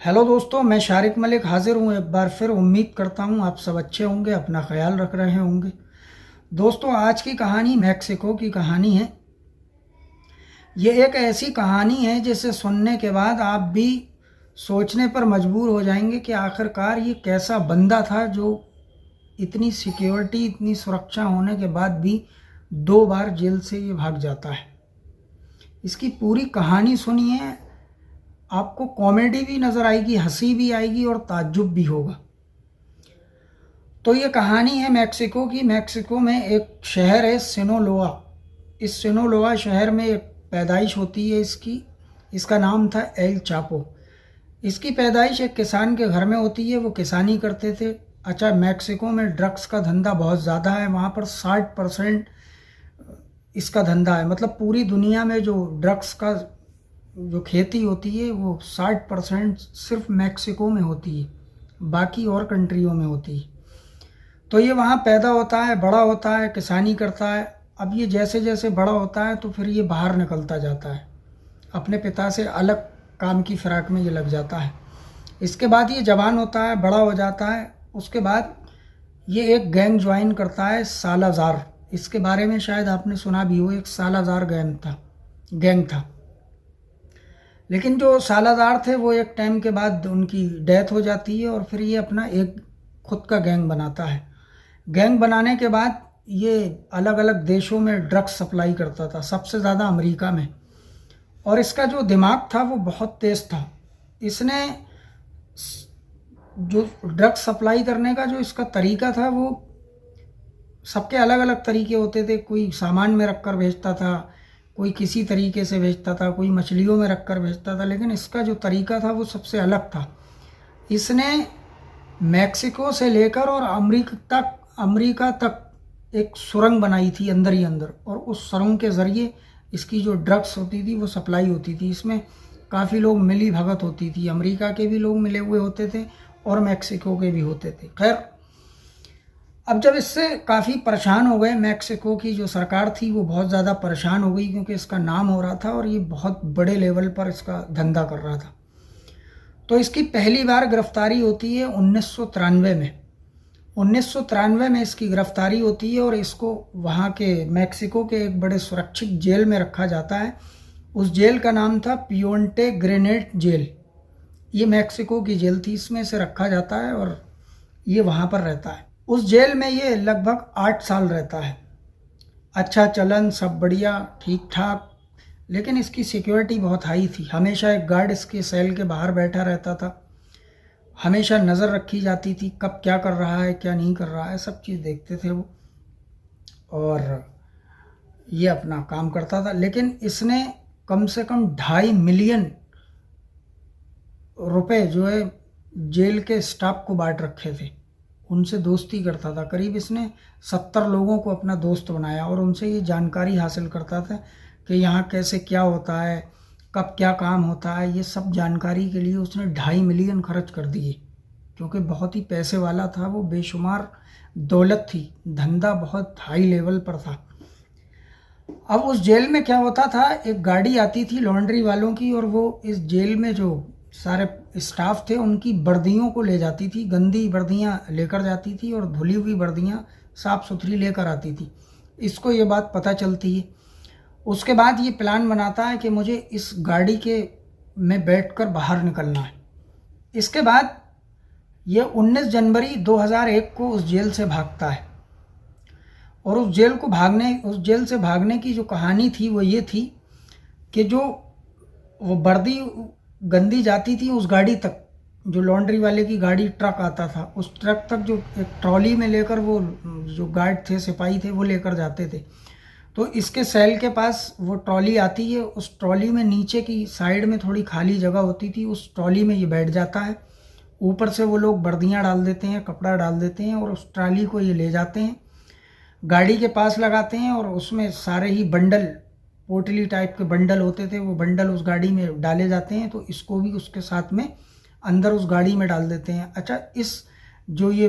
Hello दोस्तों, मैं शारिक मलिक हाजिर हूँ एक बार फिर। उम्मीद करता हूँ आप सब अच्छे होंगे, अपना ख्याल रख रहे होंगे। दोस्तों, आज की कहानी मैक्सिको की कहानी है। ये एक ऐसी कहानी है जिसे सुनने के बाद आप भी सोचने पर मजबूर हो जाएंगे कि आखिरकार ये कैसा बंदा था जो इतनी सिक्योरिटी, इतनी सुरक्षा होने के बाद भी 2 बार जेल से ये भाग जाता है। इसकी पूरी कहानी सुनिए, आपको कॉमेडी भी नज़र आएगी, हंसी भी आएगी और ताज्जुब भी होगा। तो ये कहानी है मैक्सिको की। मैक्सिको में एक शहर है सिनोलोआ। इस सिनोलोआ शहर में एक पैदाइश होती है इसकी। इसका नाम था एल चापो। इसकी पैदाइश एक किसान के घर में होती है, वो किसानी करते थे। अच्छा, मैक्सिको में ड्रग्स का धंधा बहुत ज़्यादा है। वहाँ पर 60% इसका धंधा है। मतलब पूरी दुनिया में जो ड्रग्स का जो खेती होती है वो 60% सिर्फ मैक्सिको में होती है, बाकी और कंट्रियों में होती है। तो ये वहाँ पैदा होता है, बड़ा होता है, किसानी करता है। अब ये जैसे जैसे बड़ा होता है तो फिर ये बाहर निकलता जाता है, अपने पिता से अलग काम की फिराक में ये लग जाता है। इसके बाद ये जवान होता है, बड़ा हो जाता है। उसके बाद ये एक गैंग ज्वाइन करता है, सालाज़ार। इसके बारे में शायद आपने सुना भी हो, एक सालाज़ार गैंग था। लेकिन जो सालाज़ार थे वो एक टाइम के बाद उनकी डेथ हो जाती है और फिर ये अपना एक खुद का गैंग बनाता है। गैंग बनाने के बाद ये अलग अलग देशों में ड्रग्स सप्लाई करता था, सबसे ज़्यादा अमेरिका में। और इसका जो दिमाग था वो बहुत तेज़ था। इसने जो ड्रग्स सप्लाई करने का जो इसका तरीका था वो सबके अलग अलग तरीके होते थे। कोई सामान में रख कर भेजता था, कोई किसी तरीके से भेजता था, कोई मछलियों में रख कर भेजता था। लेकिन इसका जो तरीका था वो सबसे अलग था। इसने मैक्सिको से लेकर और अमेरिका तक एक सुरंग बनाई थी अंदर ही अंदर, और उस सुरंग के ज़रिए इसकी जो ड्रग्स होती थी वो सप्लाई होती थी। इसमें काफ़ी लोग मिली भगत होती थी, अमेरिका के भी लोग मिले हुए होते थे और मैक्सिको के भी होते थे। खैर, अब जब इससे काफ़ी परेशान हो गए, मैक्सिको की जो सरकार थी वो बहुत ज़्यादा परेशान हो गई, क्योंकि इसका नाम हो रहा था और ये बहुत बड़े लेवल पर इसका धंधा कर रहा था। तो इसकी पहली बार गिरफ्तारी होती है 1993 में। 1993 में इसकी गिरफ्तारी होती है और इसको वहाँ के मैक्सिको के एक बड़े सुरक्षित जेल में रखा जाता है। उस जेल का नाम था पियोंटे ग्रेनेड जेल। ये मैक्सिको की जेल थी, इसमें इसे रखा जाता है और ये वहाँ पर रहता है। उस जेल में ये लगभग 8 साल रहता है। अच्छा चलन, सब बढ़िया, ठीक ठाक। लेकिन इसकी सिक्योरिटी बहुत हाई थी। हमेशा एक गार्ड इसके सेल के बाहर बैठा रहता था। हमेशा नज़र रखी जाती थी, कब क्या कर रहा है, क्या नहीं कर रहा है, सब चीज़ देखते थे वो। और ये अपना काम करता था। लेकिन इसने कम से कम 2.5 मिलियन रुपए जो है जेल के स्टाफ को बांट रखे थे। उनसे दोस्ती करता था। करीब इसने 70 लोगों को अपना दोस्त बनाया और उनसे ये जानकारी हासिल करता था कि यहाँ कैसे क्या होता है, कब क्या काम होता है। ये सब जानकारी के लिए उसने 2.5 मिलियन खर्च कर दिए, क्योंकि बहुत ही पैसे वाला था वो, बेशुमार दौलत थी, धंधा बहुत हाई लेवल पर था। अब उस जेल में क्या होता था, एक गाड़ी आती थी लॉन्ड्री वालों की, और वो इस जेल में जो सारे स्टाफ थे उनकी वर्दियों को ले जाती थी। गंदी वर्दियाँ लेकर जाती थी और धुली हुई वर्दियाँ साफ़ सुथरी लेकर आती थी। इसको ये बात पता चलती है। उसके बाद ये प्लान बनाता है कि मुझे इस गाड़ी के में बैठकर बाहर निकलना है। इसके बाद ये 19 जनवरी 2001 को उस जेल से भागता है। और उस जेल से भागने की जो कहानी थी वो ये थी कि जो वो वर्दी गंदी जाती थी उस गाड़ी तक, जो लॉन्ड्री वाले की गाड़ी, ट्रक आता था, उस ट्रक तक जो एक ट्रॉली में लेकर वो जो गार्ड थे, सिपाही थे, वो लेकर जाते थे। तो इसके सेल के पास वो ट्रॉली आती है। उस ट्रॉली में नीचे की साइड में थोड़ी खाली जगह होती थी, उस ट्रॉली में ये बैठ जाता है। ऊपर से वो लोग वर्दियाँ डाल देते हैं, कपड़ा डाल देते हैं और उस ट्रॉली को ये ले जाते हैं, गाड़ी के पास लगाते हैं और उसमें सारे ही बंडल, पोटली टाइप के बंडल होते थे, वो बंडल उस गाड़ी में डाले जाते हैं। तो इसको भी उसके साथ में अंदर उस गाड़ी में डाल देते हैं। अच्छा, इस जो ये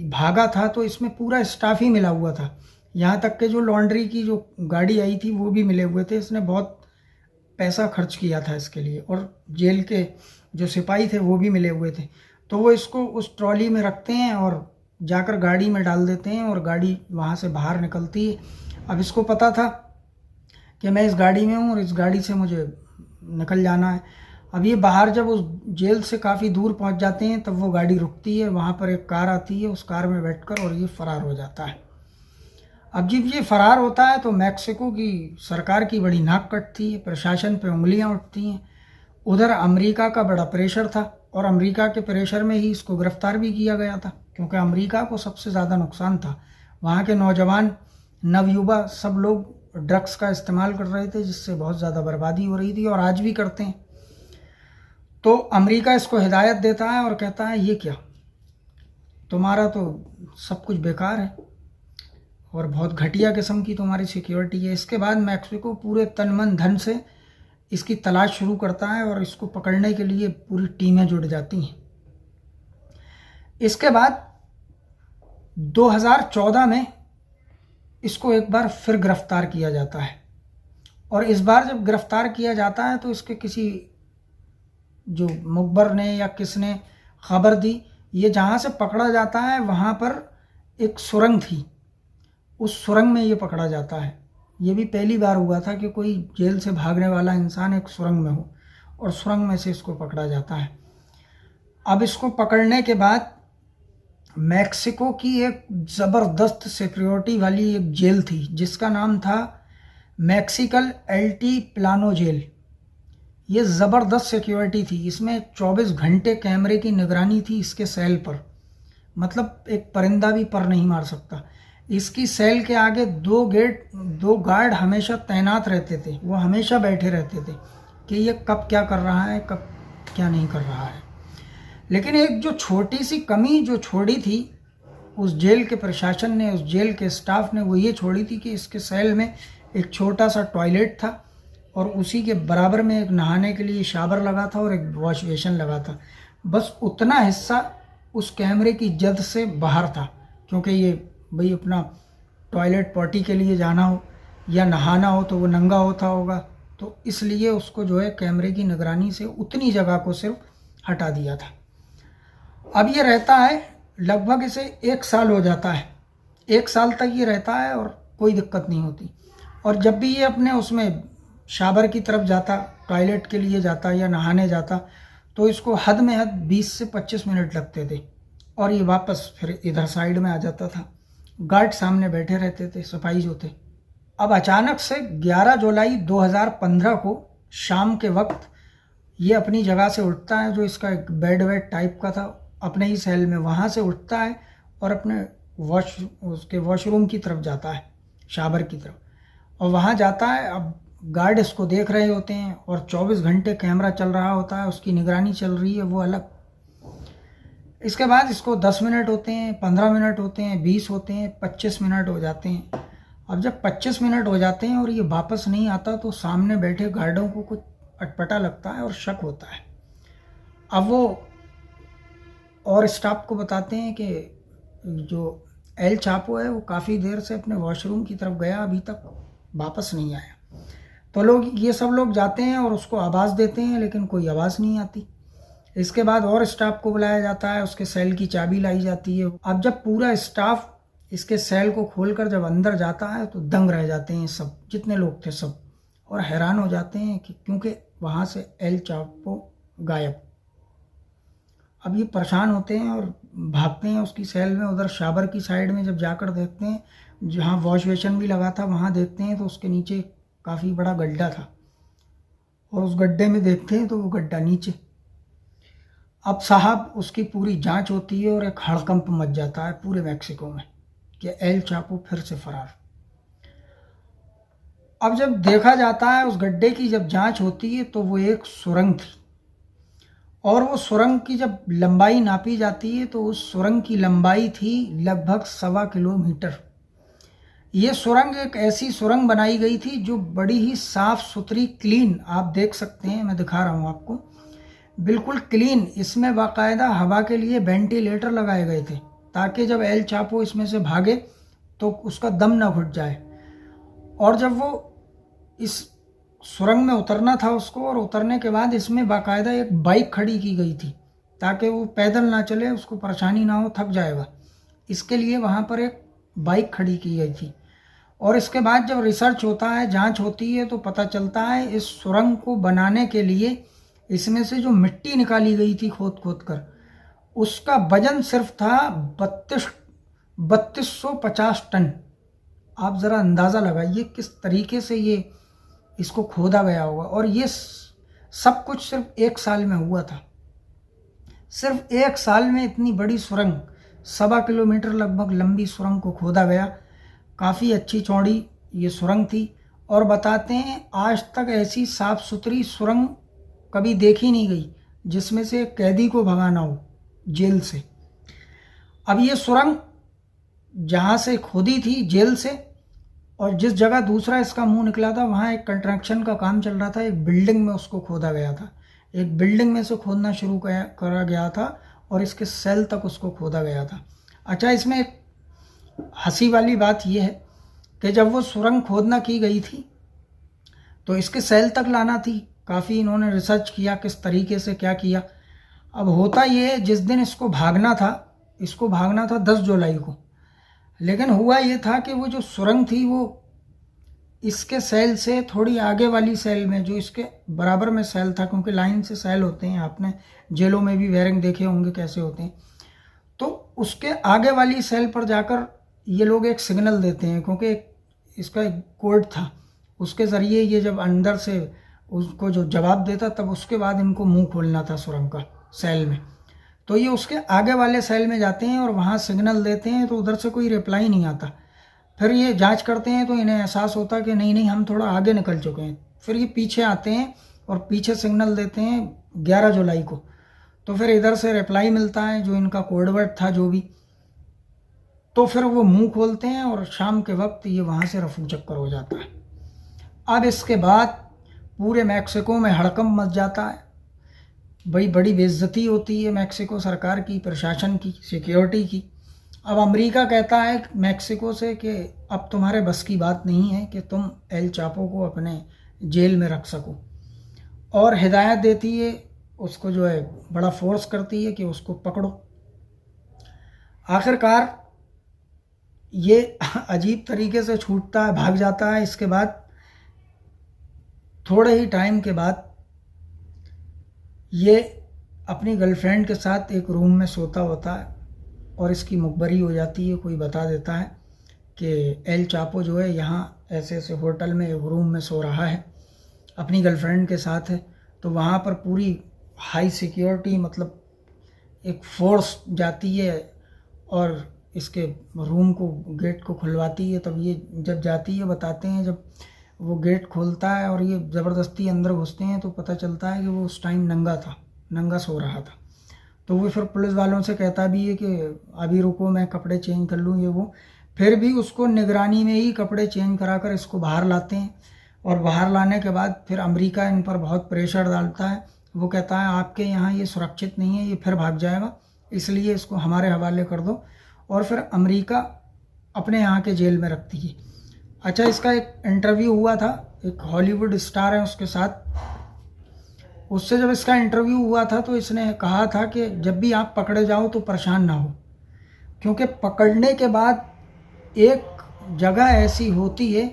भागा था तो इसमें पूरा स्टाफ ही मिला हुआ था, यहाँ तक कि जो लॉन्ड्री की जो गाड़ी आई थी वो भी मिले हुए थे। इसने बहुत पैसा खर्च किया था इसके लिए, और जेल के जो सिपाही थे वो भी मिले हुए थे। तो वो इसको उस ट्रॉली में रखते हैं और जाकर गाड़ी में डाल देते हैं और गाड़ी वहाँ से बाहर निकलती है। अब इसको पता था कि मैं इस गाड़ी में हूँ और इस गाड़ी से मुझे निकल जाना है। अब ये बाहर जब उस जेल से काफ़ी दूर पहुँच जाते हैं तब वो गाड़ी रुकती है, वहाँ पर एक कार आती है, उस कार में बैठकर और ये फ़रार हो जाता है। अब जब ये फ़रार होता है तो मैक्सिको की सरकार की बड़ी नाक कटती है, प्रशासन पे उंगलियां उठती हैं। उधर अमेरिका का बड़ा प्रेशर था और अमेरिका के प्रेशर में ही इसको गिरफ्तार भी किया गया था, क्योंकि अमेरिका को सबसे ज़्यादा नुकसान था। वहाँ के नौजवान नवयुवा सब लोग ड्रग्स का इस्तेमाल कर रहे थे, जिससे बहुत ज़्यादा बर्बादी हो रही थी और आज भी करते हैं। तो अमेरिका इसको हिदायत देता है और कहता है ये क्या, तुम्हारा तो सब कुछ बेकार है और बहुत घटिया किस्म की तुम्हारी सिक्योरिटी है। इसके बाद मैक्सिको पूरे तन मन धन से इसकी तलाश शुरू करता है और इसको पकड़ने के लिए पूरी टीमें जुट जाती हैं। इसके बाद 2014 में इसको एक बार फिर गिरफ्तार किया जाता है, और इस बार जब गिरफ्तार किया जाता है तो इसके किसी जो मुखबर ने या किसने खबर दी, ये जहाँ से पकड़ा जाता है वहाँ पर एक सुरंग थी, उस सुरंग में ये पकड़ा जाता है। ये भी पहली बार हुआ था कि कोई जेल से भागने वाला इंसान एक सुरंग में हो, और सुरंग में से इसको पकड़ा जाता है। अब इसको पकड़ने के बाद मैक्सिको की एक ज़बरदस्त सिक्योरिटी वाली एक जेल थी जिसका नाम था मैक्सिकल एल्टी प्लानो जेल। ये ज़बरदस्त सिक्योरिटी थी, इसमें 24 घंटे कैमरे की निगरानी थी इसके सेल पर, मतलब एक परिंदा भी पर नहीं मार सकता। इसकी सेल के आगे दो गार्ड हमेशा तैनात रहते थे, वो हमेशा बैठे रहते थे कि ये कब क्या कर रहा है, कब क्या नहीं कर रहा है। लेकिन एक जो छोटी सी कमी जो छोड़ी थी उस जेल के प्रशासन ने, उस जेल के स्टाफ ने, वो ये छोड़ी थी कि इसके सेल में एक छोटा सा टॉयलेट था और उसी के बराबर में एक नहाने के लिए शावर लगा था और एक वॉश बेसिन लगा था। बस उतना हिस्सा उस कैमरे की जद से बाहर था, क्योंकि ये भाई अपना टॉयलेट पॉटी के लिए जाना हो या नहाना हो तो वो नंगा होता होगा, तो इसलिए उसको जो है कैमरे की निगरानी से उतनी जगह को सिर्फ हटा दिया था। अब ये रहता है, लगभग इसे 1 साल हो जाता है, 1 साल तक ये रहता है और कोई दिक्कत नहीं होती। और जब भी ये अपने उसमें शावर की तरफ जाता, टॉयलेट के लिए जाता या नहाने जाता, तो इसको हद में हद 20 से 25 मिनट लगते थे और ये वापस फिर इधर साइड में आ जाता था। गार्ड सामने बैठे रहते थे, सिपाही जो थे। अब अचानक से 11 जुलाई 2015 को शाम के वक्त ये अपनी जगह से उठता है, जो इसका एक बेड वेड टाइप का था अपने ही सेल में, वहाँ से उठता है और अपने उसके वॉशरूम की तरफ जाता है, शावर की तरफ, और वहाँ जाता है। अब गार्ड इसको देख रहे होते हैं और 24 घंटे कैमरा चल रहा होता है, उसकी निगरानी चल रही है, वो अलग। इसके बाद इसको 10 मिनट होते हैं, 15 मिनट होते हैं, 20 होते हैं, 25 मिनट हो जाते हैं। अब जब 25 मिनट हो जाते हैं और ये वापस नहीं आता तो सामने बैठे गार्डों को कुछ अटपटा लगता है और शक होता है। अब वो और स्टाफ को बताते हैं कि जो एल चापो है वो काफ़ी देर से अपने वॉशरूम की तरफ गया, अभी तक वापस नहीं आया। तो ये सब लोग जाते हैं और उसको आवाज़ देते हैं, लेकिन कोई आवाज़ नहीं आती। इसके बाद और स्टाफ को बुलाया जाता है, उसके सेल की चाबी लाई जाती है। अब जब पूरा स्टाफ इसके सेल को खोलकर जब अंदर जाता है तो दंग रह जाते हैं सब, जितने लोग थे सब, और हैरान हो जाते हैं कि क्योंकि वहाँ से एल चापो गायब। अब ये परेशान होते हैं और भागते हैं उसकी सेल में। उधर शावर की साइड में जब जाकर देखते हैं, जहाँ वॉश बेसिन भी लगा था, वहाँ देखते हैं तो उसके नीचे काफ़ी बड़ा गड्ढा था, और उस गड्ढे में देखते हैं तो वो गड्ढा नीचे। अब साहब उसकी पूरी जांच होती है और एक हड़कंप मच जाता है पूरे मैक्सिको में कि एल चापो फिर से फरार। अब जब देखा जाता है उस गड्ढे की जब जांच होती है तो वो एक सुरंग थी, और वो सुरंग की जब लंबाई नापी जाती है तो उस सुरंग की लंबाई थी लगभग 1.25 किलोमीटर। ये सुरंग एक ऐसी सुरंग बनाई गई थी जो बड़ी ही साफ सुथरी, क्लीन, आप देख सकते हैं, मैं दिखा रहा हूँ आपको, बिल्कुल क्लीन। इसमें बाकायदा हवा के लिए वेंटिलेटर लगाए गए थे ताकि जब एल चापो इसमें से भागे तो उसका दम ना घुट जाए। और जब वो इस सुरंग में उतरना था उसको, और उतरने के बाद इसमें बाकायदा एक बाइक खड़ी की गई थी ताकि वो पैदल ना चले, उसको परेशानी ना हो, थक जाएगा। इसके लिए वहाँ पर एक बाइक खड़ी की गई थी। और इसके बाद जब रिसर्च होता है, जांच होती है, तो पता चलता है इस सुरंग को बनाने के लिए इसमें से जो मिट्टी निकाली गई थी खोद खोद कर, उसका वजन सिर्फ था 3250 टन। आप ज़रा अंदाज़ा लगाइए किस तरीके से ये इसको खोदा गया होगा। और ये सब कुछ सिर्फ 1 साल में हुआ था। सिर्फ 1 साल में इतनी बड़ी सुरंग, 1.25 किलोमीटर लगभग लंबी सुरंग को खोदा गया। काफ़ी अच्छी चौड़ी ये सुरंग थी। और बताते हैं आज तक ऐसी साफ़ सुथरी सुरंग कभी देखी नहीं गई जिसमें से कैदी को भगाना हो जेल से। अब ये सुरंग जहाँ से खोदी थी जेल से, और जिस जगह दूसरा इसका मुंह निकला था, वहाँ एक कंस्ट्रक्शन का काम चल रहा था। एक बिल्डिंग में उसको खोदा गया था। एक बिल्डिंग में से खोदना शुरू करा गया था और इसके सेल तक उसको खोदा गया था। अच्छा, इसमें एक हंसी वाली बात यह है कि जब वो सुरंग खोदना की गई थी तो इसके सेल तक लाना थी। काफ़ी इन्होंने रिसर्च किया किस तरीके से क्या किया। अब होता ये, जिस दिन इसको भागना था 10 जुलाई को, लेकिन हुआ ये था कि वो जो सुरंग थी वो इसके सेल से थोड़ी आगे वाली सेल में, जो इसके बराबर में सेल था, क्योंकि लाइन से सेल होते हैं, आपने जेलों में भी वायरिंग देखे होंगे कैसे होते हैं, तो उसके आगे वाली सेल पर जाकर ये लोग एक सिग्नल देते हैं, क्योंकि इसका एक कोड था, उसके ज़रिए ये जब अंदर से उसको जो जवाब देता तब उसके बाद इनको मुंह खोलना था सुरंग का सेल में। तो ये उसके आगे वाले सेल में जाते हैं और वहाँ सिग्नल देते हैं, तो उधर से कोई रिप्लाई नहीं आता। फिर ये जांच करते हैं तो इन्हें एहसास होता कि नहीं हम थोड़ा आगे निकल चुके हैं। फिर ये पीछे आते हैं और पीछे सिग्नल देते हैं 11 जुलाई को। तो फिर इधर से रिप्लाई मिलता है जो इनका कोडवर्ड था जो भी, तो फिर वो मुंह खोलते हैं और शाम के वक्त ये वहाँ से रफू चक्कर हो जाता है। अब इसके बाद पूरे मैक्सिको में हड़कंप मच जाता है। बड़ी बेइज्जती होती है मैक्सिको सरकार की, प्रशासन की, सिक्योरिटी की। अब अमेरिका कहता है मैक्सिको से कि अब तुम्हारे बस की बात नहीं है कि तुम एल चापो को अपने जेल में रख सको, और हिदायत देती है उसको, जो है बड़ा फोर्स करती है कि उसको पकड़ो। आखिरकार ये अजीब तरीके से छूटता है, भाग जाता है। इसके बाद थोड़े ही टाइम के बाद ये अपनी गर्लफ्रेंड के साथ एक रूम में सोता होता है और इसकी मुखबरी हो जाती है। कोई बता देता है कि एल चापो जो है यहाँ ऐसे ऐसे होटल में एक रूम में सो रहा है, अपनी गर्लफ्रेंड के साथ है। तो वहाँ पर पूरी हाई सिक्योरिटी, मतलब एक फोर्स जाती है और इसके रूम को, गेट को खुलवाती है। तब ये जब जाती है, बताते हैं जब वो गेट खोलता है और ये ज़बरदस्ती अंदर घुसते हैं तो पता चलता है कि वो उस टाइम नंगा सो रहा था। तो वो फिर पुलिस वालों से कहता भी है कि अभी रुको, मैं कपड़े चेंज कर लूँ, ये वो। फिर भी उसको निगरानी में ही कपड़े चेंज कराकर इसको बाहर लाते हैं, और बाहर लाने के बाद फिर अमेरिका इन पर बहुत प्रेशर डालता है। वो कहता है आपके यहाँ ये सुरक्षित नहीं है, ये फिर भाग जाएगा, इसलिए इसको हमारे हवाले कर दो। और फिर अमेरिका अपने यहाँ के जेल में रखती है। अच्छा, इसका एक इंटरव्यू हुआ था, एक हॉलीवुड स्टार है उसके साथ। उससे जब इसका इंटरव्यू हुआ था तो इसने कहा था कि जब भी आप पकड़े जाओ तो परेशान ना हो, क्योंकि पकड़ने के बाद एक जगह ऐसी होती है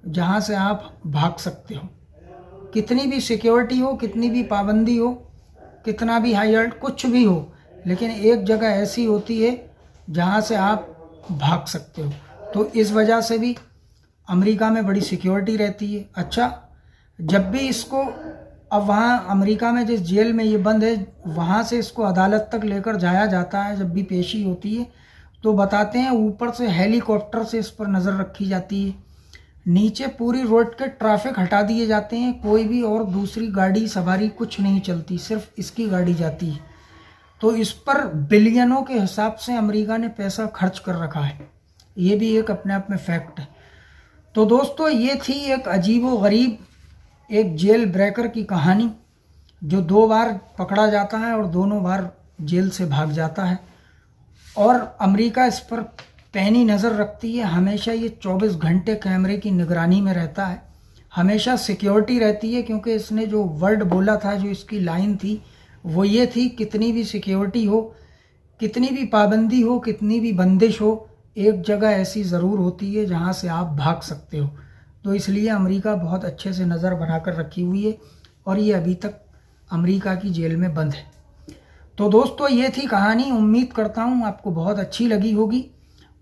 जहाँ से आप भाग सकते हो। कितनी भी सिक्योरिटी हो, कितनी भी पाबंदी हो, कितना भी हाई अलर्ट, कुछ भी हो, लेकिन एक जगह ऐसी होती है जहाँ से आप भाग सकते हो। तो इस वजह से भी अमेरिका में बड़ी सिक्योरिटी रहती है। अच्छा, जब भी इसको, अब वहाँ अमेरिका में जिस जेल में ये बंद है, वहाँ से इसको अदालत तक लेकर जाया जाता है। जब भी पेशी होती है तो बताते हैं ऊपर से हेलीकॉप्टर से इस पर नज़र रखी जाती है, नीचे पूरी रोड के ट्रैफिक हटा दिए जाते हैं, कोई भी और दूसरी गाड़ी सवारी कुछ नहीं चलती, सिर्फ इसकी गाड़ी जाती है। तो इस पर बिलियनों के हिसाब से अमेरिका ने पैसा खर्च कर रखा है, ये भी एक अपने आप में फैक्ट है। तो दोस्तों, ये थी एक अजीबो गरीब एक जेल ब्रेकर की कहानी, जो 2 बार पकड़ा जाता है और दोनों बार जेल से भाग जाता है। और अमेरिका इस पर पैनी नज़र रखती है, हमेशा ये 24 घंटे कैमरे की निगरानी में रहता है। हमेशा सिक्योरिटी रहती है, क्योंकि इसने जो वर्ड बोला था, जो इसकी लाइन थी वो ये थी, कितनी भी सिक्योरिटी हो, कितनी भी पाबंदी हो, कितनी भी बंदिश हो, एक जगह ऐसी ज़रूर होती है जहाँ से आप भाग सकते हो। तो इसलिए अमेरिका बहुत अच्छे से नज़र बनाकर रखी हुई है और ये अभी तक अमेरिका की जेल में बंद है। तो दोस्तों ये थी कहानी, उम्मीद करता हूँ आपको बहुत अच्छी लगी होगी।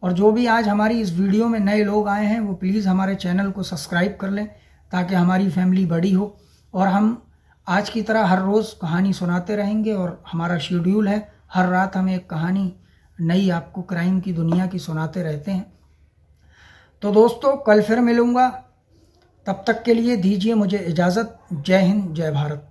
और जो भी आज हमारी इस वीडियो में नए लोग आए हैं वो प्लीज़ हमारे चैनल को सब्सक्राइब कर लें, ताकि हमारी फैमिली बड़ी हो। और हम आज की तरह हर रोज़ कहानी सुनाते रहेंगे और हमारा शेड्यूल है, हर रात हम एक कहानी नई आपको क्राइम की दुनिया की सुनाते रहते हैं। तो दोस्तों कल फिर मिलूँगा, तब तक के लिए दीजिए मुझे इजाज़त। जय हिंद, जय भारत।